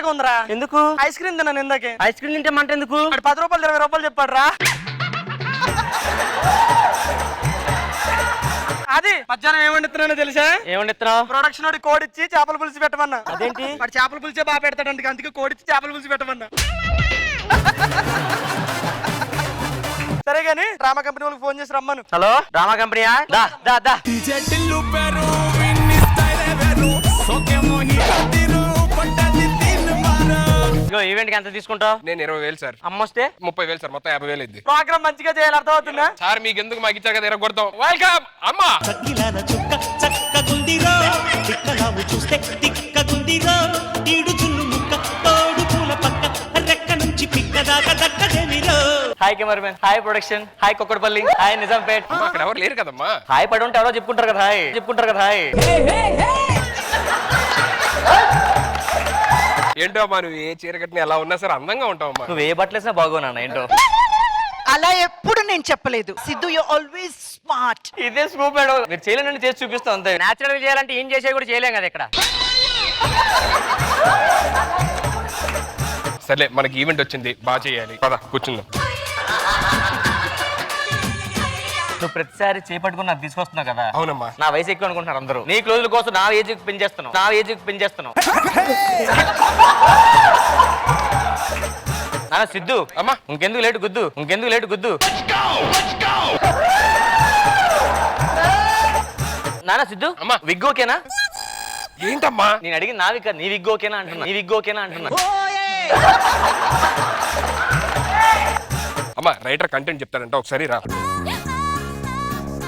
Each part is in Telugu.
మంటగా ఉందిరా. ఎందుకు? ఐస్ క్రీమ్ తిన్నాను ఇందాకే. ఐస్ క్రీమ్ తింటే మంట ఎందుకు? 10 రూపాయలు 20 రూపాయలు చెప్పాడు రా. అది మధ్యాహ్నం ఏమండిస్తున్నానో తెలుసా? ఏమండిస్తున్నావు? ప్రొడక్షన్ వాడి కోడిచ్చి చేపల పులుసు పెట్టమన్నా. అదేంటి? వాడు చేపల పులుసే బాగా పెడతాడు, అందుకే కోడిచ్చి చేపల పులుసు పెట్టమన్నా. సరే గాని డ్రామా కంపెనీ వాళ్ళకి ఫోన్ చేసి రమ్మను. హలో, డ్రామా కంపెనీయా? దా దా దా. ఈవెంట్ కి ఎంత తీసుకుంటావు? నేను 20,000 సార్. అమ్మొస్తే 30,000 సార్. మొత్తం 50,000 ఇద్ది. ప్రోగ్రామ్ మంచిగా చేయాలి, అర్థం అవుతుందా సార్? మీకు ఎందుకు మాకు ఇచ్చాక తిరగొడతాం. వెల్కమ్ అమ్మా. Hi cameraman, hi production, hi Kukkadapalli, hi Nizampet. అక్కడ ఎవరు లేరు కదమ్మా. హాయ్ పడి ఉంటే ఎవరో చెప్పుకుంటారు కదా. హాయ్ చెప్పుకుంటారు కదా. హాయ్ ఏంటో అమ్మా, నువ్వు ఏ చీర కట్టిన ఎలా ఉన్నా సరే అందంగా ఉంటావమ్మా. నువ్వు ఏ బట్టలేసినా బాగోనా ఏంటో. అలా ఎప్పుడు నేను చెప్పలేదు. Siddhu you always smart. ఇదే స్కూప్ మేడం. మీరు చేయలేని చేసి చూపిస్తాం అంతే. నేచురల్ చేయాలంటే ఏం చేసే కూడా చేయలేం కదా ఇక్కడ. సర్లే, మనకి ఈవెంట్ వచ్చింది, బాగా చేయాలి. పద కూర్చుందాం. నువ్వు ప్రతిసారి చేపట్టుకుని నాకు తీసుకొస్తున్నావు కదా. అవునమ్మా. నా వయసు ఎక్కువ అనుకుంటున్నారు అందరూ. నీ క్లోజుల కోసం నా ఏజ్ పెంచేస్తున్నావు, నా ఏజ్ పెంచేస్తున్నావు. నాన్న సిద్ధు అమ్మా, ఇంకెందుకు లేటు గుద్దు, ఇంకెందుకు లేటు గుద్దు. నాన్న సిద్ధు అమ్మా, విగ్ ఓకేనా? ఏంటమ్మా నేను అడిగి నా విగ్, నీ విగ్ ఓకేనా అంటున్నా. నీ విగ్ ఓకేనా అంటున్నా. అమ్మా, రైటర్ కంటెంట్ చెప్తాడంట, ఒకసారి రా.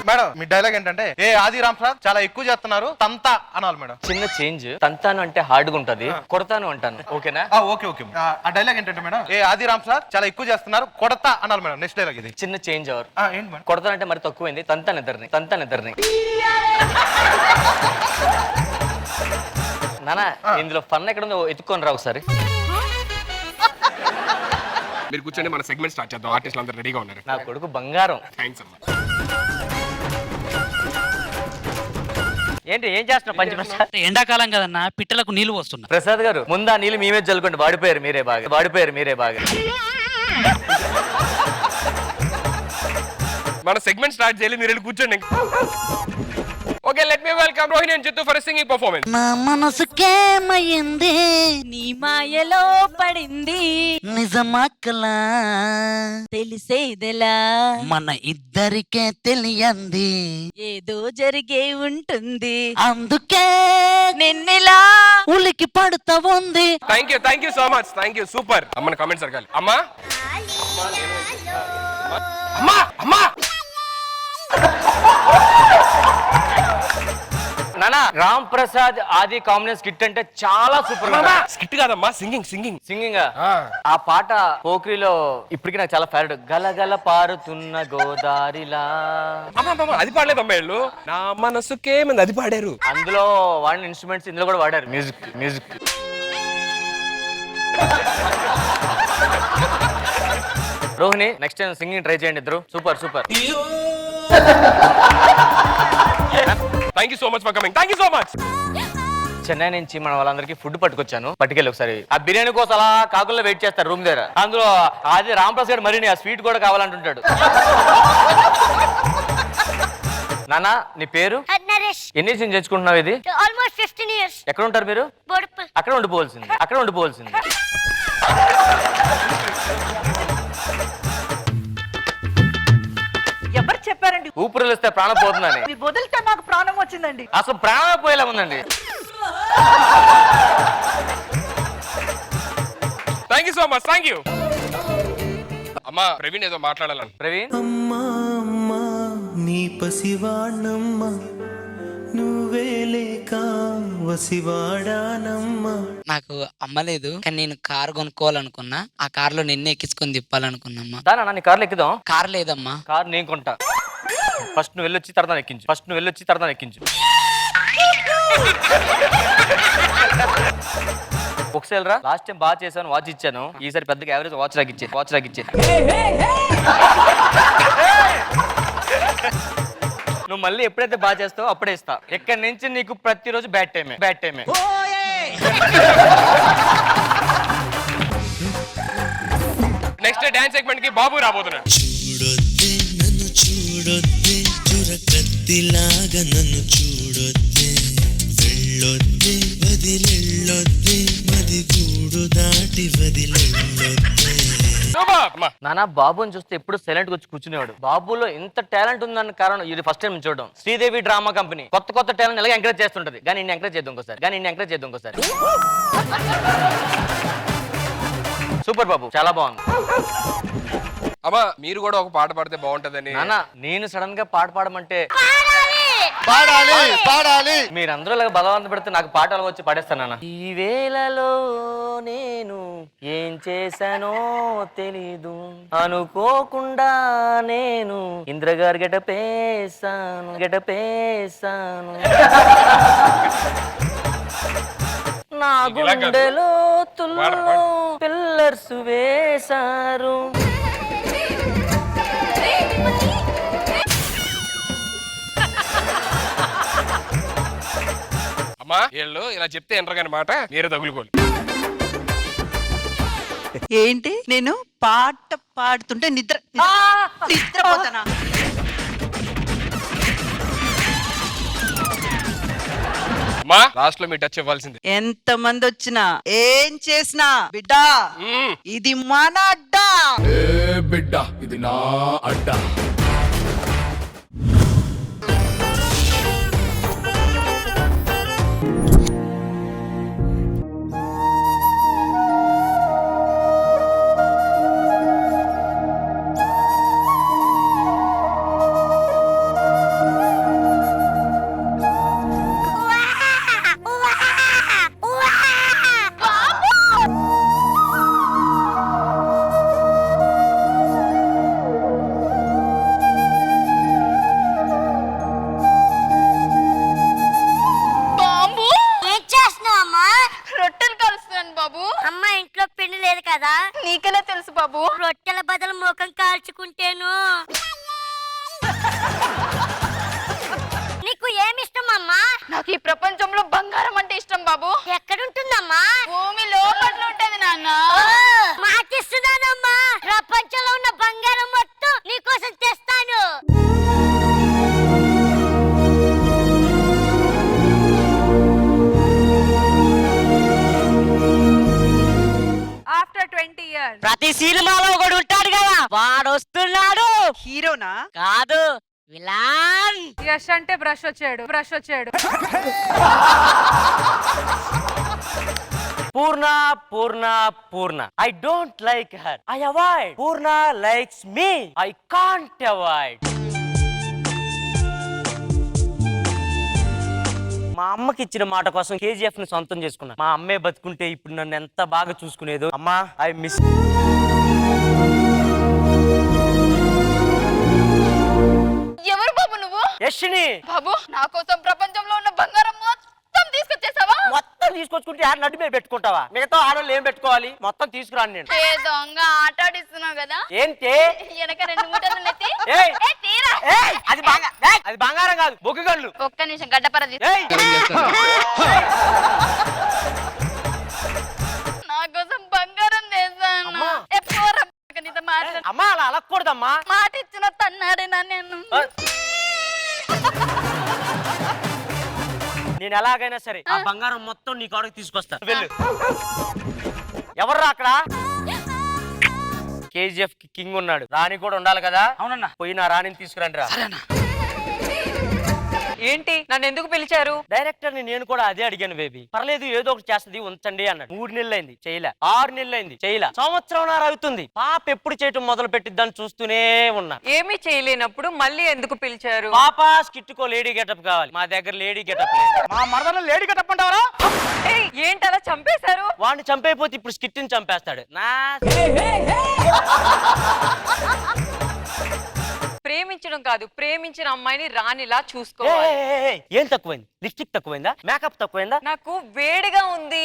మేడం, మీ డైలాగ్ ఏంటంటే ఏ ఆది రామ్ సార్ చాలా ఎక్కువ చేస్తున్నారు, తంతా అనాలి మేడం. చిన్న చేంజ్. తంతాను అంటే హార్డ్ గా ఉంటది, కొడతాను అంటాను. ఓకేనా? Okay okay. ఆ డైలాగ్ ఏంటంటే మేడం, ఏ ఆది రామ్ సార్ చాలా ఎక్కువ చేస్తున్నారు, కొడతా అనాలి మేడం. నెక్స్ట్ డైలాగ్ ఇది. చిన్న చేంజ్ అవర్. ఏంటి మేడం? కొడతానంటే మరి తక్కువైంది. తంతాను ఇద్దరిని, తంతాను ఇద్దరిని. నానా ఇందులో ఫన్ ఎక్కడ ఉందో ఎత్తుకొని రా ఒకసారి. మీరు కూర్చొని మన సెగ్మెంట్ స్టార్ట్ చేద్దాం. ఆర్టిస్టులు అందరూ రెడీగా ఉన్నారు. నా కొడుకు బంగారం. థ్యాంక్స్ అమ్మా. ఏంటి ఏం చేస్తున్నావు పంచప్రసాద్? ఎండాకాలం కదన్నా, పిట్టలకు నీళ్లు వస్తున్నా. ప్రసాద్ గారు ముందా నీళ్ళు మీ మీద చల్లుకోండి. వాడిపోయారు మీరే బాగా, వాడిపోయారు మీరే బాగా. మన సెగ్మెంట్ స్టార్ట్ చేయాలి, మీరు వెళ్ళి కూర్చోండి. Okay, let me welcome Rohini and చిత్తు ఫర్ సింగింగ్ పర్ఫార్మెన్స్. నా మనసుకేమయ్యింది, నీ మాయలో పడింది, నిజమక్కలా తెలిసేదెలా, మన ఇద్దరికే తెలియంది, ఏదో జరిగే ఉంటుంది, అందుకే నిన్నెలా ఉలికి పడుతా ఉంది. Thank you so much. Thank you, super. అమ్మని కామెంట్స్ అడగాలి. అమ్మా అమ్మా అమ్మా. నానా రామ్ ప్రసాద్ ఆది కాంబినేషన్ స్కిట్ అంటే చాలా సూపర్. స్కిట్ కాదమ్మా, సింగింగ్ సింగింగ్ సింగింగ్. ఆ పాట పోక్రీలో ఇప్పటికి నాకు చాలా ఫేవరెట్. గలగల పారుతున్న గోదారిలా. అది పాడలేదమ్మా వీళ్ళు. నా మనసుకేమంది అది పాడారు. అందులో వాడిన ఇన్స్ట్రుమెంట్స్ ఇందులో కూడా వాడారు. Music Rohini next time singing try చేయండి ఇద్దరు. Super. Thank you so much for coming. Thank you so much. Chennai నుంచి మన వాళ్ళందరికీ ఫుడ్ పట్టుకొచ్చాను. పట్టుకెళ్ళి ఒకసారి. ఆ బిర్యానీ కోసం అలా కాకుల్లో వెయిట్ చేస్తారు రూమ్ దగ్గర. అందులో అది రాంప్రసాద్ గారు మరి ఆ స్వీట్ కూడా కావాలంటుంటాడు. నానా నీ పేరు? నరేష్. ఎన్ని నుంచి తెచ్చుకుంటున్నావు ఇది? Almost 15 years. ఎక్కడ ఉంటారు మీరు? బోడుప్పల్. అక్కడ ఉండిపోవాల్సింది. ఎవరు చెప్పారండి ఊపిరి వస్తే ప్రాణం పోతుందని? మీరు వదిలితే నాకు ప్రాణం వచ్చిందండి. అసలు ప్రాణం పోయేలా ఉందండి. Thank you so much. Thank you. అమ్మా ప్రవీణ్ ఏదో మాట్లాడాలని. ప్రవీణ్, అమ్మా అమ్మా నీ పసివాణమ్మ, నువ్వే లేక వసివాడానమ్మా. నాకు అమ్మ లేదు, కానీ నేను కారు కొనుక్కోవాలనుకున్నా. ఆ కారులో నిన్నే ఎక్కించుకొని తిప్పాలనుకున్నామ్మా. దానా నీ కార్లో ఎక్కుదాం. కారు లేదమ్మా. కారు నేను కొంటా. ఫస్ట్ నువ్వు వెళ్ళొచ్చి తర్వాత ఎక్కించు. ఒకసారి రా. లాస్ట్ టైం బాగా చేశాను, వాచ్ ఇచ్చాను. ఈసారి పెద్దగా యావరేజ్ వాచ్ రాగిచ్చే. నువ్వు మళ్ళీ ఎప్పుడైతే బాగా చేస్తావో అప్పుడే ఇస్తా. ఎక్కడి నుంచి నీకు ప్రతిరోజు బ్యాడ్ టైమే. నెక్స్ట్ డాన్స్ సెగ్మెంట్ కి బాబు రాబోతున్నాడు. చూడొద్దే నన్ను చూడొద్దే చురకత్తిలాగా నన్ను చూడొద్దే వెళ్ళొద్దే వదిలెళ్ళొద్దే మది గూడు దాటి వదిలెళ్ళొద్దే. అమ్మా నానా బాబుని చూస్తే ఎప్పుడు సైలెంట్ గా వచ్చి కూర్చునేవాడు. బాబులో ఇంత టాలెంట్ ఉందన్న కారణం ఇది ఫస్ట్ టైం చూడడం. శ్రీదేవి డ్రామా కంపెనీ కొత్త టాలెంట్ ఎలాగ ఎంకరేజ్ చేస్తుంటది. కానీ ఇన్ని ఎంకరేజ్ చేద్దాం ఇంకోసారి. సూపర్ బాబు, చాలా బాగుంది. అమ్మా మీరు కూడా ఒక పాట పాడితే బాగుంటదని. నానా నేను సడన్ గా పాట పాడమంటే పాడాలి. మీరందరూ ఇలాగ బలవంత పెడితే నాకు పాటలు వచ్చి పాడేస్తాను నాన్న. ఈ వేళలో నేను ఏం చేశానో తెలీదు, అనుకోకుండా నేను ఇంద్రగారు గెటపేసాను. నా గుండెలో తుల్లో పిల్లర్స్ వేశారు. అమ్మా వీళ్ళు ఇలా చెప్తే ఎంటరగాని మాట మీరే తగులుకోండి. ఏంటి నేను పాట పాడుతుంటే నిద్రపోతానా? అమ్మా లాస్ట్ లో మీ టచ్ ఇవ్వాల్సింది. ఎంత మంది వచ్చినా ఏం చేసినా బిడ్డా ఇది మన అడ్డా. బిడ్డ ఇది నా అడ్డా. ఏం చేస్తున్నావు అమ్మా? రొట్టెలు కలుస్తున్నాను బాబు. అమ్మ ఇంట్లో పిండి లేదు కదా. నీకెలా తెలుసు బాబు? రొట్టెల బదులు ముఖం కాల్చుకుంటేను. నీకు ఏమి ఇష్టం అమ్మా? నాకు ఈ ప్రపంచంలో బంగారం అంటే ఇష్టం బాబు. ఎక్కడుంటుందమ్మా? భూమి లోపల ఉంటది నాన్న. మాటిస్తున్నానమ్మా, ప్రపంచంలో ఉన్న బంగారం మొత్తం నీకోసం తెస్తాను. ఆఫ్టర్ 20 years ప్రతి సినిమాలో ఒకడు ఉంటాడు కదా, వాడు వస్తున్నాడు. హీరోనా? కాదు, విలాన్. యష్ అంటే బ్రష్ వచ్చాడు. Purna I don't like her, I avoid. Purna likes me, I can't avoid. మా అమ్మకి ఇచ్చిన మాట కోసం KGF ని సొంతం చేసుకున్నా. మా అమ్మే బతుకుంటే ఇప్పుడు నన్ను ఎంత బాగా చూసుకునేదో. అమ్మా ఐ మిస్. ఎవరు బాబు నువ్వు? యశ్ని. బాబు నా కోసం ప్రపంచంలో ఉన్న బంగారం మొత్తం తీసుకొచ్చేసావా? మొత్తం తీసుకొచ్చుకుంటే ఆడ నడ్డు మీద పెట్టుకుంటావా? మిగతా ఆడవాళ్ళు ఏం పెట్టుకోవాలి? మొత్తం తీసుకురాను నేను. ఏ దొంగ ఆట ఆడిస్తున్నావు కదా. ఏంటి? వెనక 2 మూటలు నెత్తి. ఏయ్! తీరా. అది బంగారం కాదు, బొగ్గుగళ్ళు. ఒక్క నిమిషం గడ్డపర ఏయ్! నా కోసం బంగారం తెస్తాను. అమ్మా. నీతో మాట్లాడు. అమ్మా అలా అలక్కూడదమ్మా. మాట ఇచ్చిన తన్నాడేనా నేను. నేను ఎలాగైనా సరే ఆ బంగారం మొత్తం నీ కాడకి తీసుకొస్తా. వెళ్ళు. ఎవర్రా అక్కడ? KGF కి కింగ్ ఉన్నాడు, రాణి కూడా ఉండాలి కదా. అవునన్నా, పోయి నా రాణిని తీసుకురండి రా. ఏంటి నన్ను ఎందుకు పిలిచారు? డైరెక్టర్ ని నేను కూడా అదే అడిగాను. బేబీ పర్లేదు, ఏదో ఒకటి చేస్తుంది, ఉంచండి అన్నాడు. 3 నెలలైంది చేయలే, 6 నెలలైంది చేయలే, సంవత్సరం అవుతుంది. పాప ఎప్పుడు చేయటం మొదలు పెట్టిద్దని చూస్తూనే ఉన్నా. ఏమీ చేయలేనప్పుడు మళ్ళీ ఎందుకు పిలిచారు? పాప స్కిట్కో లేడీ గెటప్ కావాలి. మా దగ్గర లేడీ గెటప్ లేదు. మా మరదలు లేడీ గెటప్ అంటావరా? ఏంటి అలా చంపేశారు? వాడిని చంపైపోతే ఇప్పుడు స్కిట్ ని చంపేస్తాడు. నా ప్రేమించడం కాదు, ప్రేమించిన అమ్మాయిని రాణిలా చూసుకోవాలి. ఏం తక్కువైంది? లిప్స్టిక్ తక్కువైందా? మేకప్ తక్కువైందా? నాకు వేడిగా ఉంది.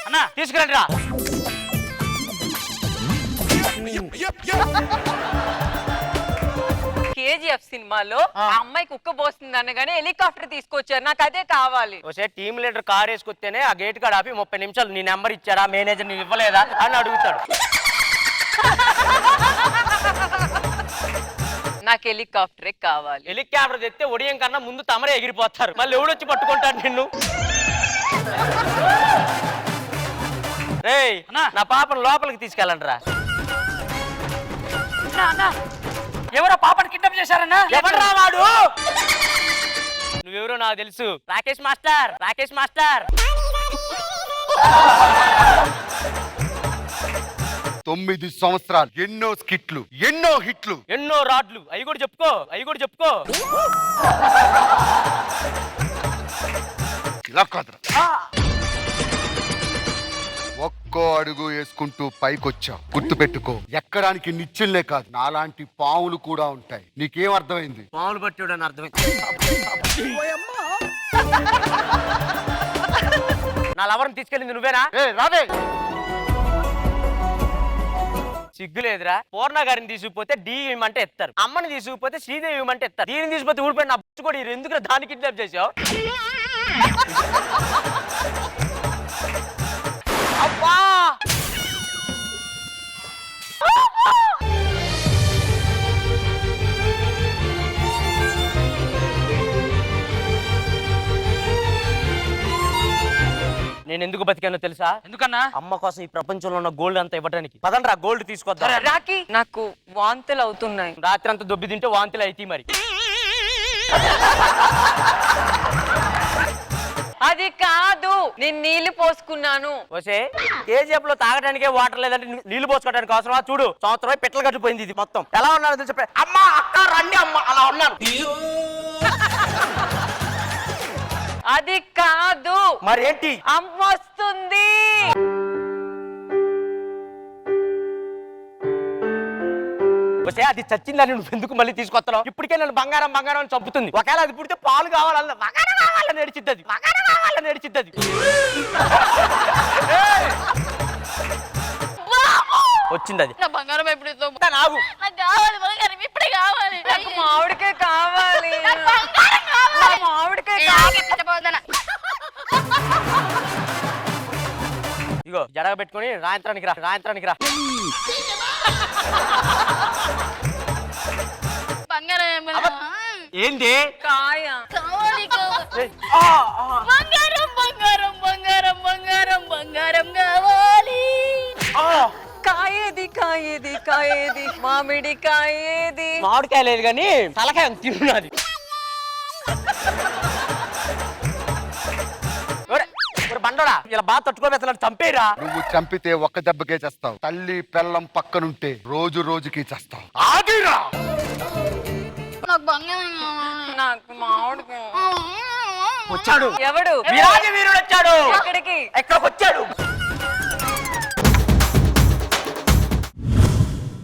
అన్నా తీసుకురండి రా. KGF సినిమాలో ఆ అమ్మాయి కుక్క పోస్తుంది అనగానే హెలికాప్టర్ తీసుకొచ్చారు, నాకు అదే కావాలి. ఒకసారి టీమ్ లీడర్ కార్ వేసుకొస్తేనే ఆ గేట్ కాడ ఆపి 30 నిమిషాలు నీ నెంబర్ ఇచ్చారా, మేనేజర్ నీ ఇవ్వలేదా అని అడుగుతాడు. నాకు హెలికాప్టరే కావాలి. హెలికాప్టర్ తెస్తే ఒడియం కన్నా ముందు తమరే ఎగిరిపోతారు. మళ్ళీ ఎవడొచ్చి పట్టుకుంటాడు నిన్ను? రేయ్ నా పాపను లోపలికి తీసుకెళ్ళండి రా. ఎవరో పాపని కిడ్నాప్ చేశారన్నా? ఎవడ్రా వాడు? నువ్వెవరో నాకు తెలుసు. Rakesh master, Rakesh master. 9 సంవత్సరాలు, ఎన్నో స్కిట్లు, ఎన్నో హిట్లు, ఎన్నో రాడ్లు. అవి కూడా చెప్పుకో, అవి కూడా చెప్పుకో. ఇలా కాదురా. ఒక్కో అడుగు వేసుకుంటూ పైకొచ్చావు. గుర్తు పెట్టుకో, ఎక్కడానికి నిచ్చెల్లే కాదు, నాలాంటి పావులు కూడా ఉంటాయి. నీకేం అర్థమైంది? మామూలు పట్టుడు అని అర్థమైంది. నా లవర్ని తీసుకెళ్ళింది నువ్వేనా? రావే. సిగ్గులేదురా. పూర్ణ గారిని తీసుకుపోతే డి ఇవ్వమంటే ఎత్తారు, అమ్మని తీసుకుపోతే శ్రీదేవి ఇవ్వమంటే ఎత్తారు. దీన్ని తీసుకుపోతే ఊడిపోయిన నా బుచ్చు కూడా ఎందుకు దాన్ని కిడ్నాప్ చేసావు? అబ్బా నేను ఎందుకు బతికానో తెలుసా? ఎందుకన్నా? అమ్మ కోసం ఈ ప్రపంచంలో ఉన్న గోల్డ్ అంతా ఇవ్వడానికి. పదండ్రా గోల్డ్ తీసుకొద్దాం. రాకి నాకు వాంతులు అవుతున్నాయి. రాత్రి అంతా దొబ్బి తింటే వాంతులు అయితే మరి. అది కాదు, నేను నీళ్లు పోసుకున్నాను. ఓసే కేజీఎఫ్ లో తాగడానికే వాటర్ లేదంటే నీళ్లు పోసుకోవడానికి అవసరమా? చూడు, సంవత్సరం పిట్టలు కట్టిపోయింది ఇది మొత్తం. ఎలా ఉన్నాను తెలిసి అమ్మ అక్క రండి అమ్మ అలా ఉన్నాను. అది కాదు. మరేంటి? అమ్మ వస్తుంది. ఓసే అది చచ్చిందని నువ్వు ఎందుకు మళ్ళీ తీసుకొస్తున్నావు? ఇప్పటికే నన్ను బంగారం బంగారం అని చంపుతుంది. ఒకవేళ అది పుడితే పాలు కావాలన్న బంగారం కావాలని నడిచిద్దది, బంగారం కావాలని నడిచిద్దది. వచ్చింది అది. నా బంగారం ఎప్పుడు ఇస్తావు? నాగు నాకు కావాలి బంగారం, ఇప్పుడే కావాలి. నాకు మామిడికే కావాలి. నాకు బంగారం కావాలి. మామిడికే కావాలి. ఇగో జడగ పెట్టుకొని రాయంత్రానికి రా, రాయంత్రానికి రా. బంగారం ఏమన్నా? ఏంటి? కాయ కావాలి కావాలి. బంగారం బంగారం బంగారం బంగారం బంగారం కావాలి. కాయేది కాయేది కాయేది మామిడి కాయేది. మామిడికాయ లేదు కానీ తలకాయ తిన్నది. బండోడా ఇలా బాగా తట్టుకోబెత్తలు చంపేరా. నువ్వు చంపితే ఒక్క దెబ్బకే చేస్తావు. తల్లి పెళ్ళం పక్కనుంటే రోజు రోజుకి చేస్తావు. ఆగిరా. నాకు బంగారం కావాలి. నాకు మామిడికాయ. వచ్చాడు ఎవడు? వీరాజ వీరుడు వచ్చాడు. ఎక్కడికి? ఎక్కడికి వచ్చాడు?